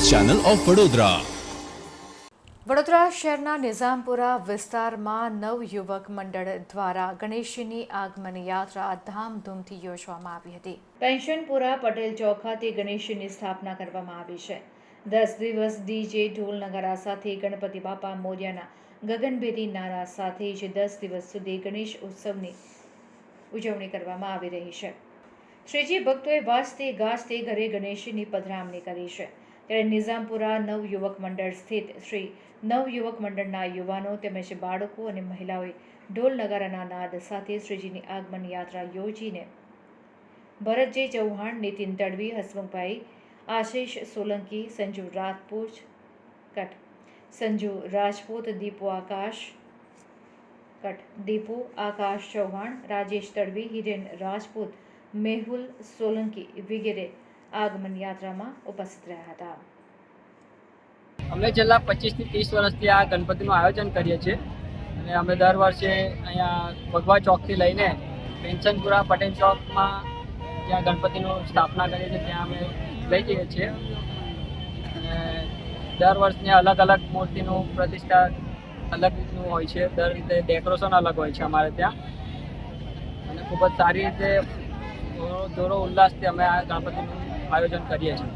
Channel of Vadodara. Vadodara શહેરના નિઝામપુરા વિસ્તારમાં નવયુવક મંડળ દ્વારા ગણેશજીની આગમન યાત્રા ધામધૂમથી યોજવામાં આવી હતી. પેન્શનપુરા પટેલ ચોક ખાતે ગણેશજીની સ્થાપના કરવામાં આવી છે. 10 દિવસ ડીજે ઢોલ નગારા સાથે ગણપતિ બાપા મોર્યાના ગગનભેદી નારા સાથે જ 10 દિવસ સુધી ગણેશ ઉત્સવની ઉજવણી કરવામાં આવી રહી છે. શ્રીજી ભક્તોએ વાજતે ગાજતે ઘરે ગણેશજીની પધરામણી કરી છે. ત્યારે નિઝામપુરા નવયુવક મંડળ સ્થિત શ્રી નવયુવક મંડળના યુવાનો તેમજ બાળકો અને મહિલાઓએ ઢોલ નગારાના નાદ સાથે શ્રીજીની આગમન યાત્રા યોજીને ભરતજી ચૌહાણ, નીતિન તડવી, હસમુખભાઈ, આશીષ સોલંકી, સંજુ રાજપૂત, દીપુ આકાશ ચૌહાણ, રાજેશ તડવી, હિરેન રાજપૂત, મેહુલ સોલંકી વગેરે આગમન યાત્રામાં ઉપસ્થિત રહ્યા હતા. અમે છેલ્લા 25 થી 30 વર્ષથી આ ગણપતિનું આયોજન કરીએ છીએ અને અમે દર વર્ષે અહીંયા ભગવા ચોકથી લઈને પેન્શનપુરા પટેલ ચોકમાં જ્યાં ગણપતિનું સ્થાપના કરીએ છીએ ત્યાં અમે લઈ જઈએ છીએ અને દર વર્ષની અલગ અલગ મૂર્તિનું પ્રતિષ્ઠા અલગ રીતનું હોય છે. દર રીતે ડેકોરેશન અલગ હોય છે અમારે ત્યાં અને ખૂબ જ સારી રીતે જોરો ઉલ્લાસથી અમે આ ગણપતિનું આયોજન કરીએ છીએ.